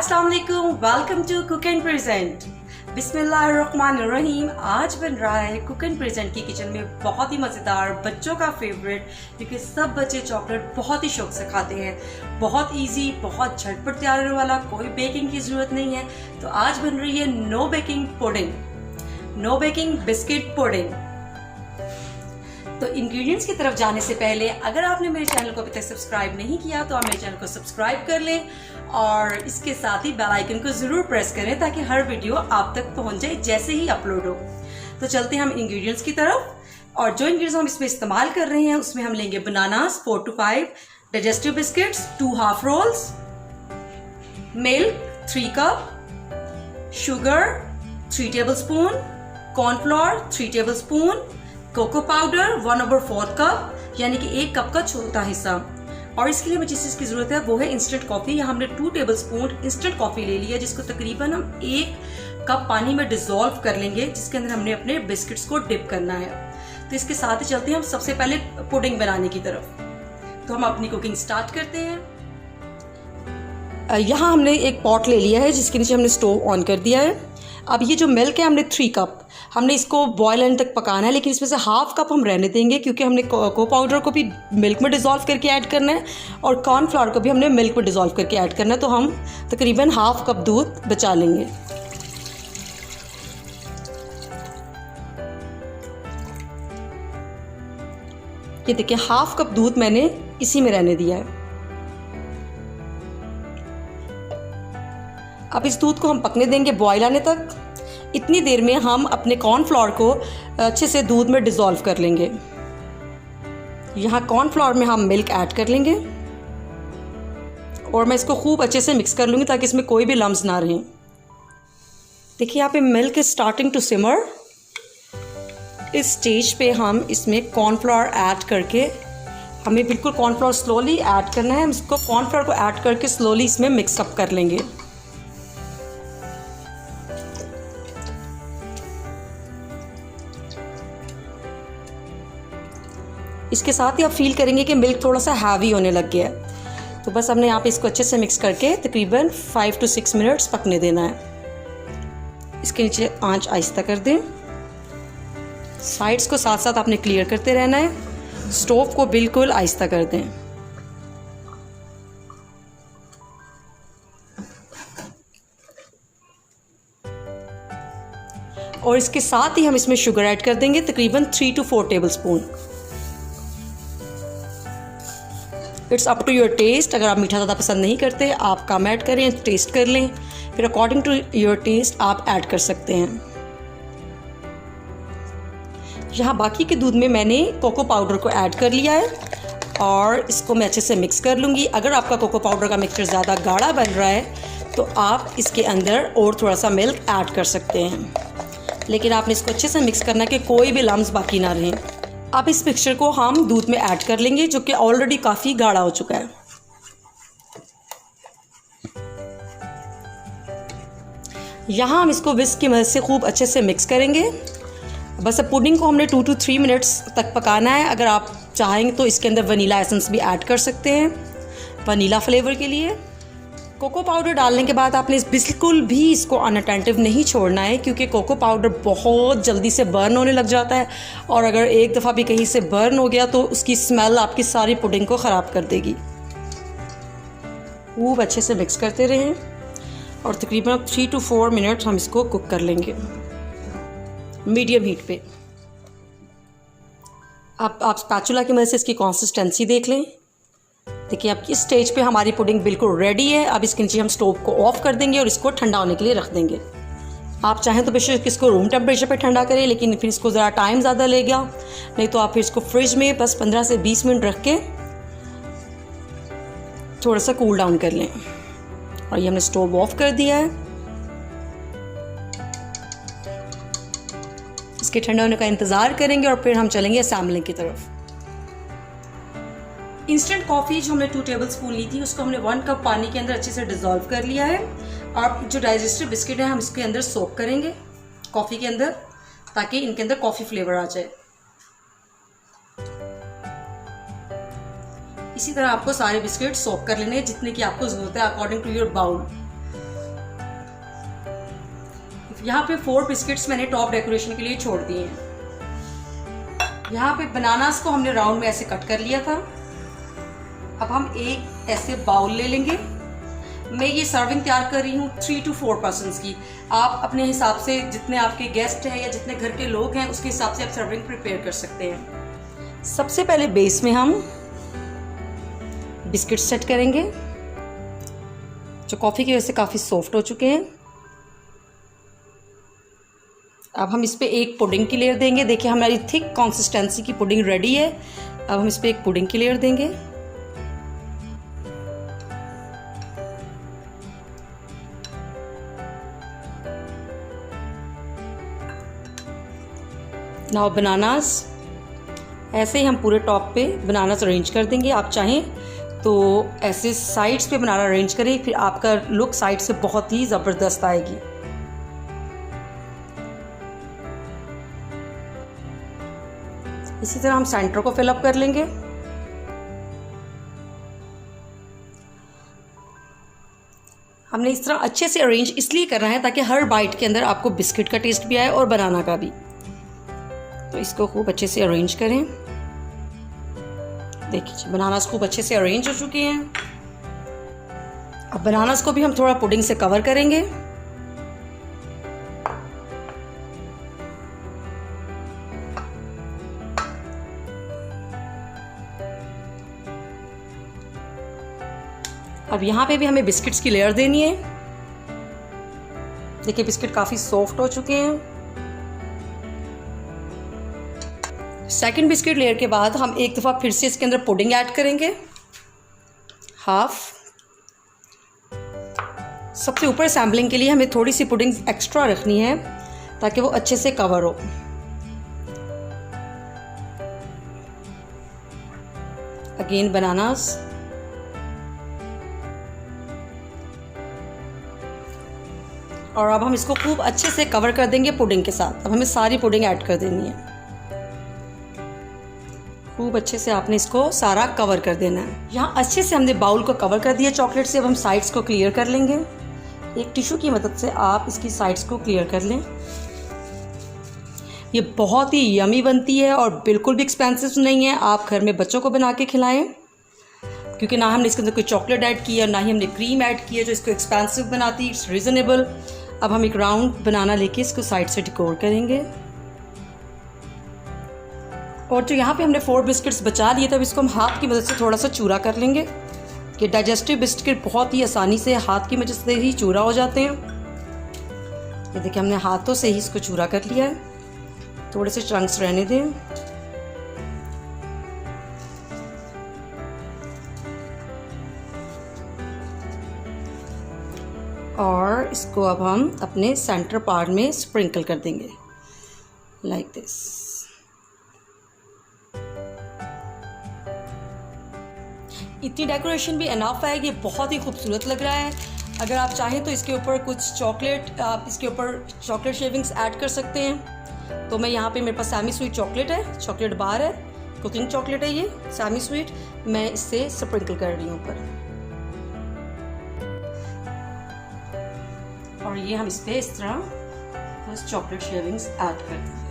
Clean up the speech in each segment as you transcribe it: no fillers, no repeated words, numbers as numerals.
अस्सलाम वालेकुम, welcome to cook and present. बिस्मिल्लाहिर्रहमानिर्रहीम। आज बन रहा है कुक एंड प्रेजेंट की किचन में बहुत ही मज़ेदार, बच्चों का फेवरेट, क्योंकि सब बच्चे चॉकलेट बहुत ही शौक से खाते हैं। बहुत इजी, बहुत झटपट तैयार होने वाला, कोई बेकिंग की ज़रूरत नहीं है। तो आज बन रही है no baking pudding, no baking biscuit pudding. तो इंग्रेडिएंट्स की तरफ जाने से पहले अगर आपने मेरे चैनल को अभी तक सब्सक्राइब नहीं किया तो आप मेरे चैनल को सब्सक्राइब कर लें और इसके साथ ही बेल आइकन को ज़रूर प्रेस करें ताकि हर वीडियो आप तक पहुंच जाए जैसे ही अपलोड हो। तो चलते हैं हम इंग्रेडिएंट्स की तरफ। और जो इंग्रेडिएंट्स हम इसमें इस्तेमाल कर रहे हैं उसमें हम लेंगे bananas 4 to 5, digestive biscuits 2 half rolls, milk 3 cup, sugar 3 tablespoon, cornflour 3 tablespoon, cocoa powder 1/4 cup यानी कि 1 कप का छोटा हिस्सा। और इसके लिए हमें जिस चीज़ की ज़रूरत है वो है इंस्टेंट कॉफ़ी। यहाँ हमने 2 टेबलस्पून इंस्टेंट कॉफ़ी ले लिया जिसको तकरीबन हम 1 कप पानी में डिज़ोल्व कर लेंगे, जिसके अंदर हमने अपने बिस्किट्स को डिप करना है। तो इसके साथ ही चलते हैं हम सबसे पहले पुडिंग बनाने की तरफ। तो हम अपनी कुकिंग स्टार्ट करते हैं। यहाँ हमने एक पॉट ले लिया है जिसके नीचे हमने स्टोव ऑन कर दिया है। अब ये जो मिल्क है हमने 3 कप, हमने इसको बॉयल आने तक पकाना है, लेकिन इसमें से हाफ कप हम रहने देंगे क्योंकि हमने कोको पाउडर को भी मिल्क में डिज़ोल्व करके ऐड करना है और कॉर्नफ्लोर को भी हमने मिल्क में डिज़ोल्व करके ऐड करना है। तो हम तकरीबन हाफ कप दूध बचा लेंगे। ये देखिए हाफ कप दूध मैंने इसी में रहने दिया है। अब इस दूध को हम पकने देंगे बॉयल आने तक। इतनी देर में हम अपने कॉर्नफ्लोर को अच्छे से दूध में डिज़ोल्व कर लेंगे। यहाँ कॉर्नफ्लोर में हम मिल्क ऐड कर लेंगे और मैं इसको खूब अच्छे से मिक्स कर लूँगी ताकि इसमें कोई भी लम्स ना रहें। देखिए यहाँ पे मिल्क इज स्टार्टिंग टू सिमर। इस स्टेज पे हम इसमें कॉर्नफ्लोर ऐड करके, हमें बिल्कुल कॉर्नफ्लोर स्लोली ऐड करना है। हम इसको कॉर्नफ्लोर को ऐड करके स्लोली इसमें मिक्सअप कर लेंगे। इसके साथ ही आप फील करेंगे कि मिल्क थोड़ा सा हैवी होने लग गया है। तो बस हमने यहाँ पे इसको अच्छे से मिक्स करके तकरीबन 5 to 6 मिनट्स पकने देना है। इसके नीचे आंच आहिस्ता कर दें। साइड्स को साथ साथ आपने क्लियर करते रहना है। स्टोव को बिल्कुल आहिस्ता कर दें। और इसके साथ ही हम इसमें शुगर ऐड कर देंगे तकरीबन 3 to 4 tablespoon. It's up to your taste. अगर आप मीठा ज़्यादा पसंद नहीं करते आप कम ऐड करें, टेस्ट कर लें, फिर अकॉर्डिंग टू योर टेस्ट आप ऐड कर सकते हैं। यहाँ बाकी के दूध में मैंने कोको पाउडर को ऐड कर लिया है और इसको मैं अच्छे से मिक्स कर लूँगी। अगर आपका कोको पाउडर का मिक्सचर ज़्यादा गाढ़ा बन रहा है तो आप इसके अंदर और थोड़ा सा मिल्क ऐड कर सकते हैं, लेकिन आपने इसको अच्छे से मिक्स करना है कि कोई भी लम्स बाकी ना रहें। अब इस मिक्सचर को हम दूध में ऐड कर लेंगे जो कि ऑलरेडी काफ़ी गाढ़ा हो चुका है। यहाँ हम इसको विस्क की मदद से खूब अच्छे से मिक्स करेंगे। बस अब पुडिंग को हमने 2 to 3 मिनट्स तक पकाना है। अगर आप चाहेंगे तो इसके अंदर वनीला एसेंस भी ऐड कर सकते हैं वनीला फ्लेवर के लिए। कोको पाउडर डालने के बाद आपने बिल्कुल भी इसको अनअटेंटिव नहीं छोड़ना है क्योंकि कोको पाउडर बहुत जल्दी से बर्न होने लग जाता है और अगर एक दफ़ा भी कहीं से बर्न हो गया तो उसकी स्मेल आपकी सारी पुडिंग को ख़राब कर देगी। खूब अच्छे से मिक्स करते रहें और तकरीबन 3 to 4 मिनट हम इसको कुक कर लेंगे मीडियम हीट पे। आप स्पैचुला की मदद से इसकी कंसिस्टेंसी देख लें। देखिए अब इस स्टेज पे हमारी पुडिंग बिल्कुल रेडी है। अब इसके नीचे हम स्टोव को ऑफ कर देंगे और इसको ठंडा होने के लिए रख देंगे। आप चाहें तो बेशक इसको रूम टेम्परेचर पे ठंडा करें, लेकिन फिर इसको ज़रा टाइम ज़्यादा लेगा, नहीं तो आप फिर इसको फ्रिज में बस 15 से 20 मिनट रख के थोड़ा सा कूल डाउन कर लें। और ये हमने स्टोव ऑफ कर दिया है। इसके ठंडा होने का इंतज़ार करेंगे और फिर हम चलेंगे असेंबलिंग की तरफ। इंस्टेंट कॉफ़ी जो हमने 2 टेबलस्पून ली थी उसको हमने 1 कप पानी के अंदर अच्छे से डिज़ोल्व कर लिया है। और जो डाइजेस्टिव बिस्किट है हम इसके अंदर सोक करेंगे कॉफ़ी के अंदर ताकि इनके अंदर कॉफ़ी फ्लेवर आ जाए। इसी तरह आपको सारे बिस्किट सोक कर लेने जितने की आपको ज़रूरत है अकॉर्डिंग टू योर बाउल। यहाँ पे 4 बिस्किट्स मैंने टॉप डेकोरेशन के लिए छोड़ दिए हैं। यहाँ पे बनानास को हमने राउंड में ऐसे कट कर लिया था। अब हम एक ऐसे बाउल ले लेंगे। मैं ये सर्विंग तैयार कर रही हूँ 3 to 4 पर्सन्स की। आप अपने हिसाब से, जितने आपके गेस्ट हैं या जितने घर के लोग हैं, उसके हिसाब से आप सर्विंग प्रिपेयर कर सकते हैं। सबसे पहले बेस में हम बिस्किट सेट करेंगे, जो कॉफ़ी की वजह से काफ़ी सॉफ्ट हो चुके हैं। अब हम इस पे एक पुडिंग की लेयर देंगे। देखिए हमारी थिक कंसिस्टेंसी की पुडिंग रेडी है। अब हम इस पे एक पुडिंग की लेयर देंगे। नाउ बनानास, ऐसे ही हम पूरे टॉप पे बनानास अरेंज कर देंगे। आप चाहें तो ऐसे साइड्स पे बनाना अरेंज करें, फिर आपका लुक साइड से बहुत ही ज़बरदस्त आएगी। इसी तरह हम सेंटर को फिल अप कर लेंगे। हमने इस तरह अच्छे से अरेंज इसलिए करना है ताकि हर बाइट के अंदर आपको बिस्किट का टेस्ट भी आए और बनाना का भी। तो इसको खूब अच्छे से अरेंज करें। देखिए बनानास खूब अच्छे से अरेंज हो चुके हैं। अब बनानास को भी हम थोड़ा पुडिंग से कवर करेंगे। अब यहाँ पे भी हमें बिस्किट्स की लेयर देनी है। देखिए बिस्किट काफ़ी सॉफ्ट हो चुके हैं। सेकंड बिस्किट लेयर के बाद हम एक दफ़ा फिर से इसके अंदर पुडिंग ऐड करेंगे, हाफ। सबसे ऊपर सैम्पलिंग के लिए हमें थोड़ी सी पुडिंग एक्स्ट्रा रखनी है ताकि वो अच्छे से कवर हो। अगेन बनानास, और अब हम इसको खूब अच्छे से कवर कर देंगे पुडिंग के साथ। अब हमें सारी पुडिंग ऐड कर देनी है। खूब अच्छे से आपने इसको सारा कवर कर देना है। यहाँ अच्छे से हमने बाउल को कवर कर दिया चॉकलेट से। अब हम साइड्स को क्लियर कर लेंगे। एक टिश्यू की मदद से आप इसकी साइड्स को क्लियर कर लें। ये बहुत ही यमी बनती है और बिल्कुल भी एक्सपेंसिव नहीं है। आप घर में बच्चों को बना के खिलाएं, क्योंकि ना हमने इसके अंदर कोई चॉकलेट ऐड किया, ना ही हमने क्रीम ऐड किया जो इसको एक्सपेंसिव बनाती। It's reasonable. अब हम एक राउंड बनाना लेके इसको साइड से डेकोर करेंगे। और जो यहाँ पे हमने 4 बिस्किट्स बचा लिए थे, अब इसको हम हाथ की मदद से थोड़ा सा चूरा कर लेंगे। कि डाइजेस्टिव बिस्किट बहुत ही आसानी से हाथ की मदद से ही चूरा हो जाते हैं। ये देखिए हमने हाथों से ही इसको चूरा कर लिया है। थोड़े से चंक्स रहने दें। और इसको अब हम अपने सेंटर पार्ट में स्प्रिंकल कर देंगे लाइक दिस। इतनी डेकोरेशन भी इनफ है। ये बहुत ही खूबसूरत लग रहा है। अगर आप चाहें तो इसके ऊपर कुछ चॉकलेट, आप इसके ऊपर चॉकलेट शेविंग्स ऐड कर सकते हैं। तो मैं यहाँ पे मेरे पास सेमी स्वीट चॉकलेट है, चॉकलेट बार है, कुकिंग चॉकलेट है ये सेमी स्वीट। मैं इससे स्प्रिंकल कर रही हूँ ऊपर। और ये हम इस पे इस तरह बस चॉकलेट शेविंग्स ऐड कर देंगे।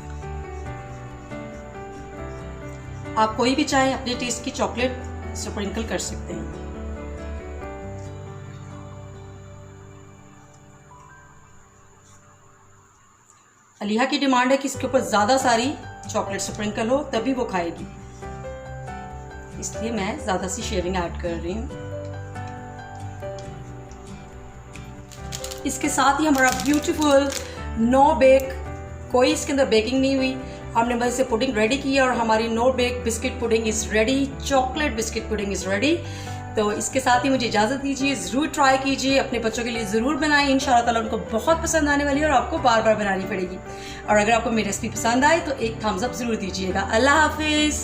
आप कोई भी चाहे अपने टेस्ट की चॉकलेट स्प्रिंकल कर सकते हैं। अलीहा की डिमांड है कि इसके ऊपर ज़्यादा सारी चॉकलेट स्प्रिंकल हो तभी वो खाएगी, इसलिए मैं ज़्यादा सी शेविंग ऐड कर रही हूँ। इसके साथ ही हमारा ब्यूटीफुल नो बेक, कोई इसके अंदर बेकिंग नहीं हुई, हमने बस इसे पुडिंग रेडी की और हमारी no bake biscuit pudding is ready, chocolate biscuit pudding is ready. तो इसके साथ ही मुझे इजाज़त दीजिए, ज़रूर ट्राई कीजिए, अपने बच्चों के लिए ज़रूर बनाएं। इंशाअल्लाह ताला उनको बहुत पसंद आने वाली है और आपको बार बार बनानी पड़ेगी। और अगर आपको मेरी रेसिपी पसंद आए तो एक थम्स अप ज़रूर दीजिएगा। अल्लाह हाफिज़।